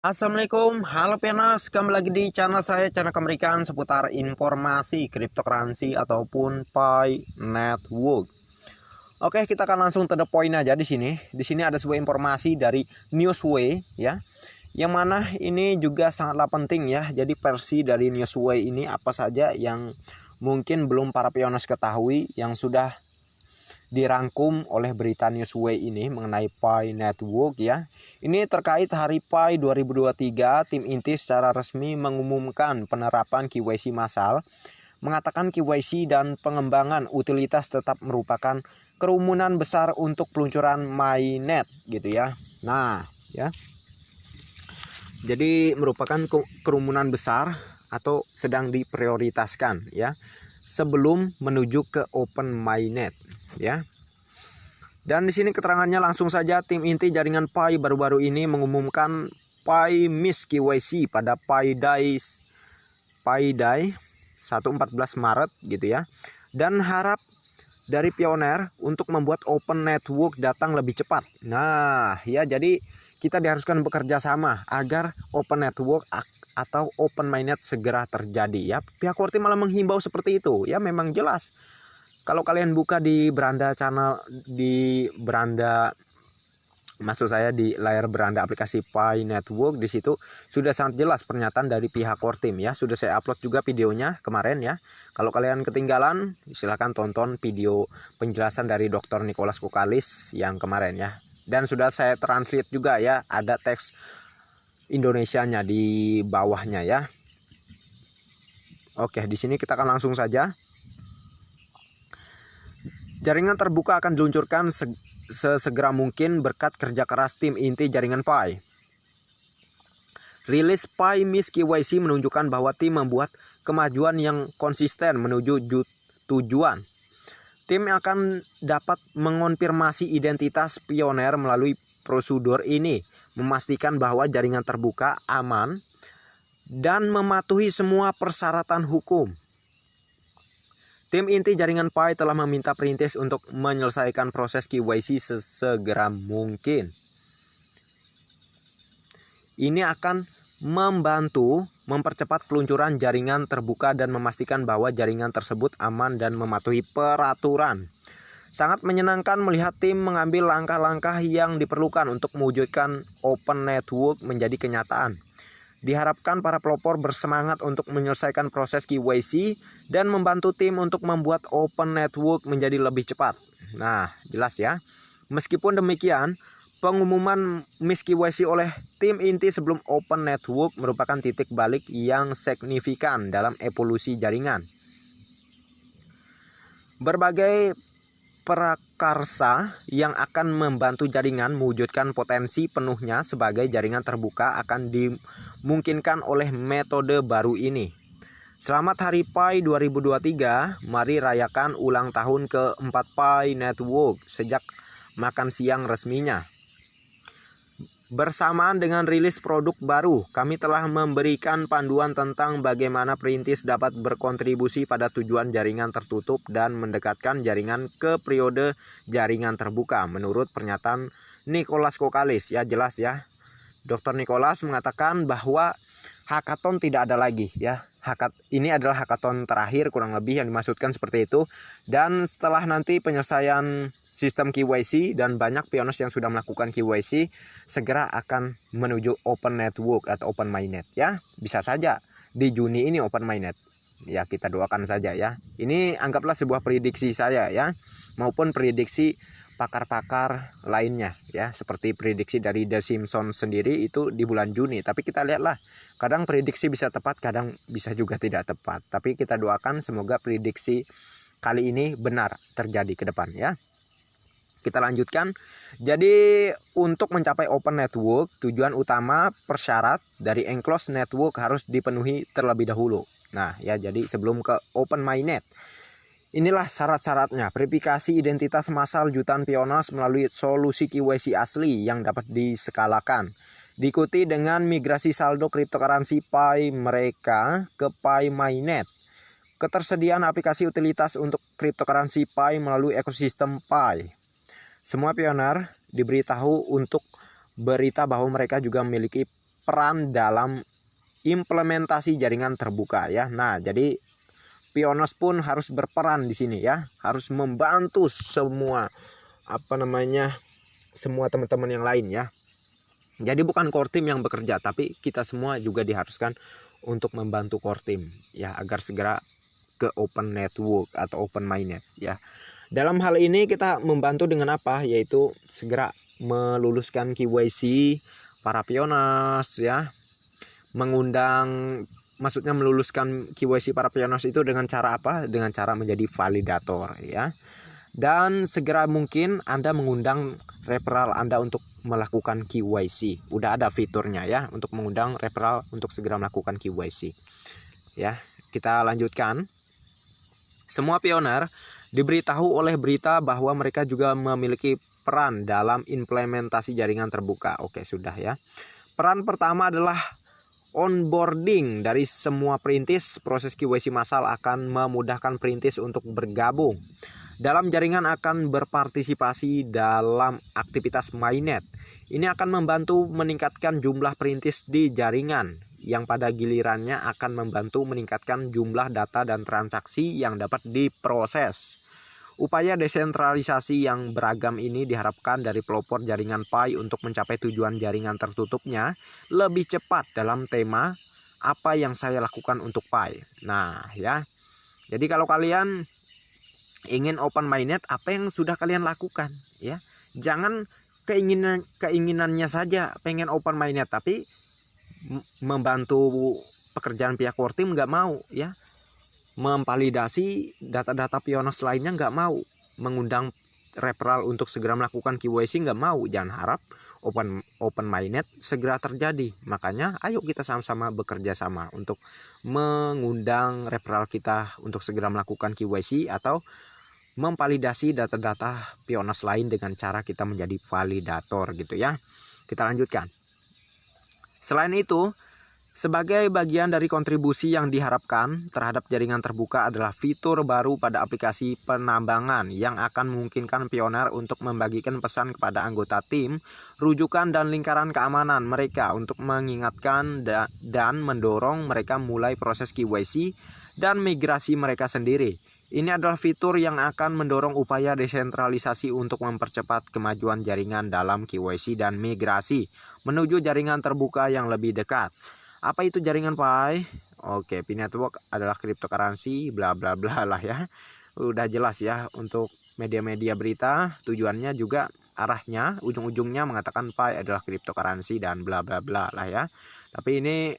Assalamualaikum, halo Pianas, kembali lagi di channel saya, channel Kemerikan seputar informasi cryptocurrency ataupun Pi Network. Oke, kita akan langsung to the point aja di sini. Di sini ada sebuah informasi dari Newsway ya, yang mana ini juga sangatlah penting ya. Jadi versi dari Newsway ini apa saja yang mungkin belum para Pionas ketahui yang sudah dirangkum oleh berita Newsway ini mengenai Pi Network ya. Ini terkait Hari Pi 2023, tim inti secara resmi mengumumkan penerapan KYC massal, mengatakan KYC dan pengembangan utilitas tetap merupakan kerumunan besar untuk peluncuran mainnet gitu ya. Nah, ya. Jadi merupakan kerumunan besar atau sedang diprioritaskan ya sebelum menuju ke open mainnet ya. Dan di sini keterangannya langsung saja, tim inti jaringan Pi baru-baru ini mengumumkan Pi Miss KYC pada Pi Day 14 Maret gitu ya. Dan harap dari pioner untuk membuat open network datang lebih cepat. Nah, ya jadi kita diharuskan bekerja sama agar open network atau open mainnet segera terjadi ya. Pihak Korti malah menghimbau seperti itu. Ya memang jelas. Kalau kalian buka di beranda channel, di beranda, maksud saya di layar beranda aplikasi Pi Network, di situ sudah sangat jelas pernyataan dari pihak core team ya. Sudah saya upload juga videonya kemarin ya. Kalau kalian ketinggalan, silahkan tonton video penjelasan dari Dr. Nicholas Kokalis yang kemarin ya. Dan sudah saya translate juga ya, ada teks Indonesianya di bawahnya ya. Oke, di sini kita akan langsung saja. Jaringan terbuka akan diluncurkan sesegera mungkin berkat kerja keras tim inti jaringan Pi. Rilis Pi Miss KYC menunjukkan bahwa tim membuat kemajuan yang konsisten menuju tujuan. Tim akan dapat mengonfirmasi identitas pioner melalui prosedur ini, memastikan bahwa jaringan terbuka, aman, dan mematuhi semua persyaratan hukum. Tim inti jaringan Pi telah meminta perintis untuk menyelesaikan proses KYC sesegera mungkin. Ini akan membantu mempercepat peluncuran jaringan terbuka dan memastikan bahwa jaringan tersebut aman dan mematuhi peraturan. Sangat menyenangkan melihat tim mengambil langkah-langkah yang diperlukan untuk mewujudkan open network menjadi kenyataan. Diharapkan para pelopor bersemangat untuk menyelesaikan proses KYC dan membantu tim untuk membuat open network menjadi lebih cepat. Nah, jelas ya. Meskipun demikian, pengumuman Miss KYC oleh tim inti sebelum open network merupakan titik balik yang signifikan dalam evolusi jaringan. Berbagai prakarsa yang akan membantu jaringan mewujudkan potensi penuhnya sebagai jaringan terbuka akan dimungkinkan oleh metode baru ini. Selamat Hari Pi 2023, mari rayakan ulang tahun ke-4 Pi Network sejak makan siang resminya. Bersamaan dengan rilis produk baru, kami telah memberikan panduan tentang bagaimana perintis dapat berkontribusi pada tujuan jaringan tertutup dan mendekatkan jaringan ke periode jaringan terbuka. Menurut pernyataan Nicholas Kokalis, ya jelas ya. Dr. Nicholas mengatakan bahwa hackathon tidak ada lagi ya. Ini adalah hackathon terakhir kurang lebih yang dimaksudkan seperti itu. Dan setelah nanti penyelesaian sistem KYC dan banyak pioner yang sudah melakukan KYC segera akan menuju open network atau open mainnet ya. Bisa saja di Juni ini open mainnet. Ya kita doakan saja ya. Ini anggaplah sebuah prediksi saya ya, maupun prediksi pakar-pakar lainnya ya, seperti prediksi dari The Simpsons sendiri itu di bulan Juni. Tapi kita lihatlah, kadang prediksi bisa tepat, kadang bisa juga tidak tepat. Tapi kita doakan semoga prediksi kali ini benar terjadi ke depan ya. Kita lanjutkan. Jadi untuk mencapai open network, tujuan utama persyarat dari enclosed network harus dipenuhi terlebih dahulu. Nah ya, jadi sebelum ke open mainnet, inilah syarat-syaratnya. Verifikasi identitas massal jutaan pioner melalui solusi KYC asli yang dapat diskalakan. Diikuti dengan migrasi saldo cryptocurrency Pi mereka ke Pi mainnet. Ketersediaan aplikasi utilitas untuk cryptocurrency Pi melalui ekosistem Pi. Semua pioner diberitahu untuk berita bahwa mereka juga memiliki peran dalam implementasi jaringan terbuka ya. Nah, jadi Pioneers pun harus berperan di sini ya, harus membantu semua semua teman-teman yang lain ya. Jadi bukan core team yang bekerja, tapi kita semua juga diharuskan untuk membantu core team ya, agar segera ke open network atau open mainnet ya. Dalam hal ini kita membantu dengan apa? Yaitu segera meluluskan KYC para Pioneers ya. Maksudnya meluluskan KYC para Pioneers itu dengan cara apa? Dengan cara menjadi validator ya. Dan segera mungkin Anda mengundang referral Anda untuk melakukan KYC. Udah ada fiturnya ya untuk mengundang referral untuk segera melakukan KYC. Ya, kita lanjutkan. Semua pioner diberitahu oleh berita bahwa mereka juga memiliki peran dalam implementasi jaringan terbuka. Oke, sudah ya. Peran pertama adalah onboarding dari semua perintis. Proses KYC massal akan memudahkan perintis untuk bergabung dalam jaringan, akan berpartisipasi dalam aktivitas mainnet. Ini akan membantu meningkatkan jumlah perintis di jaringan, yang pada gilirannya akan membantu meningkatkan jumlah data dan transaksi yang dapat diproses. Upaya desentralisasi yang beragam ini diharapkan dari pelopor jaringan Pi untuk mencapai tujuan jaringan tertutupnya lebih cepat dalam tema apa yang saya lakukan untuk Pi. Nah ya, jadi kalau kalian ingin open mainnet, apa yang sudah kalian lakukan ya? Jangan keinginannya saja pengen open mainnet, tapi membantu pekerjaan pihak core team nggak mau ya, memvalidasi data-data Pioneers lainnya nggak mau, mengundang referral untuk segera melakukan KYC nggak mau. Jangan harap open mainnet segera terjadi. Makanya ayo kita sama-sama bekerja sama untuk mengundang referral kita untuk segera melakukan KYC atau memvalidasi data-data Pioneers lain dengan cara kita menjadi validator gitu ya. Kita lanjutkan. Selain itu, sebagai bagian dari kontribusi yang diharapkan terhadap jaringan terbuka adalah fitur baru pada aplikasi penambangan yang akan memungkinkan pioner untuk membagikan pesan kepada anggota tim, rujukan dan lingkaran keamanan mereka untuk mengingatkan dan mendorong mereka mulai proses KYC dan migrasi mereka sendiri. Ini adalah fitur yang akan mendorong upaya desentralisasi untuk mempercepat kemajuan jaringan dalam KYC dan migrasi menuju jaringan terbuka yang lebih dekat. Apa itu jaringan Pi? Oke, Pi Network adalah cryptocurrency bla bla bla lah ya. Udah jelas ya untuk media-media berita, tujuannya juga arahnya ujung-ujungnya mengatakan Pi adalah cryptocurrency dan bla bla bla lah ya. Tapi ini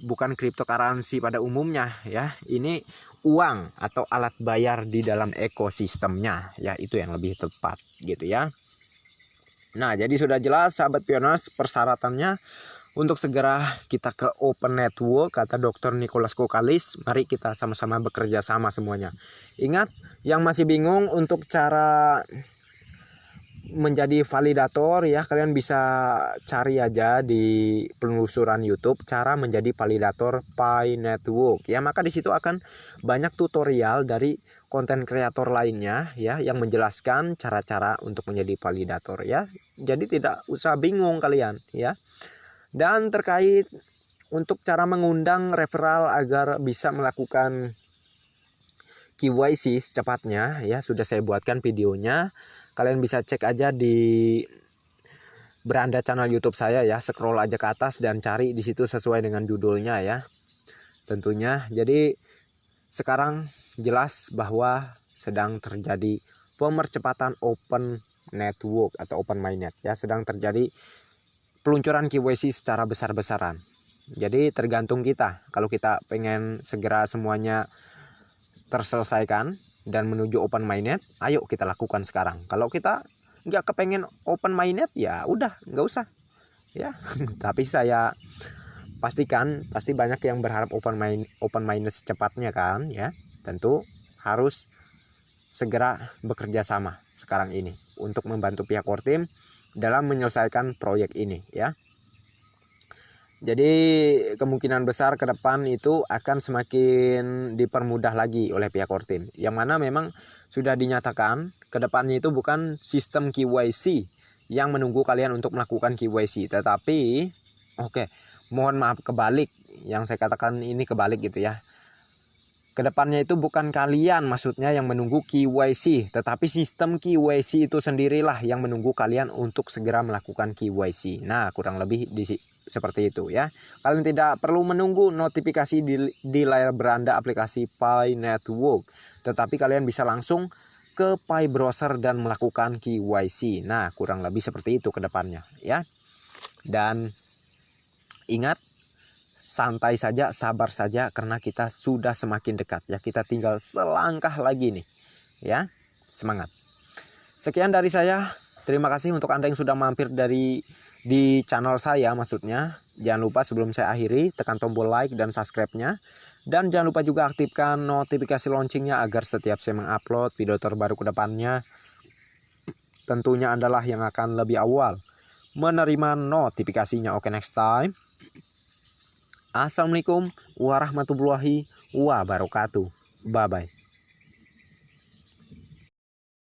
bukan cryptocurrency pada umumnya ya. Ini uang atau alat bayar di dalam ekosistemnya ya, itu yang lebih tepat gitu ya. Nah, jadi sudah jelas sahabat Pioneers persyaratannya untuk segera kita ke open network kata Dr. Nicholas Kokalis. Mari kita sama-sama bekerja sama semuanya. Ingat, yang masih bingung untuk cara menjadi validator ya, kalian bisa cari aja di penelusuran YouTube cara menjadi validator Pi Network ya. Maka di situ akan banyak tutorial dari konten kreator lainnya ya yang menjelaskan cara-cara untuk menjadi validator ya. Jadi tidak usah bingung kalian ya. Dan terkait untuk cara mengundang referral agar bisa melakukan KYC secepatnya ya, sudah saya buatkan videonya. Kalian bisa cek aja di beranda channel YouTube saya ya, scroll aja ke atas dan cari di situ sesuai dengan judulnya ya. Tentunya. Jadi sekarang jelas bahwa sedang terjadi pemercepatan open network atau open mainnet ya, sedang terjadi peluncuran KYC secara besar-besaran. Jadi tergantung kita. Kalau kita pengen segera semuanya terselesaikan dan menuju open mainnet, ayo kita lakukan sekarang. Kalau kita nggak kepengen open mainnet ya udah nggak usah ya. Tapi saya pastikan pasti banyak yang berharap open mainnet secepatnya kan ya. Tentu harus segera bekerja sama sekarang ini untuk membantu pihak core team dalam menyelesaikan proyek ini ya. Jadi kemungkinan besar ke depan itu akan semakin dipermudah lagi oleh pihak core team. Yang mana memang sudah dinyatakan ke depannya itu bukan sistem KYC yang menunggu kalian untuk melakukan KYC. Tetapi mohon maaf, kebalik. Yang saya katakan ini kebalik gitu ya. Kedepannya itu bukan kalian maksudnya yang menunggu KYC, tetapi sistem KYC itu sendirilah yang menunggu kalian untuk segera melakukan KYC. Nah, kurang lebih seperti itu ya. Kalian tidak perlu menunggu notifikasi di layar beranda aplikasi Pi Network, tetapi kalian bisa langsung ke Pi Browser dan melakukan KYC. Nah, kurang lebih seperti itu kedepannya ya. Dan ingat, santai saja, sabar saja, karena kita sudah semakin dekat ya. Kita tinggal selangkah lagi nih ya. Semangat. Sekian dari saya. Terima kasih untuk Anda yang sudah mampir di channel saya maksudnya. Jangan lupa sebelum saya akhiri, tekan tombol like dan subscribe-nya. Dan jangan lupa juga aktifkan notifikasi loncengnya agar setiap saya mengupload video terbaru ke depannya, tentunya Andalah yang akan lebih awal menerima notifikasinya. Oke, next time. Assalamualaikum warahmatullahi wabarakatuh. Bye-bye.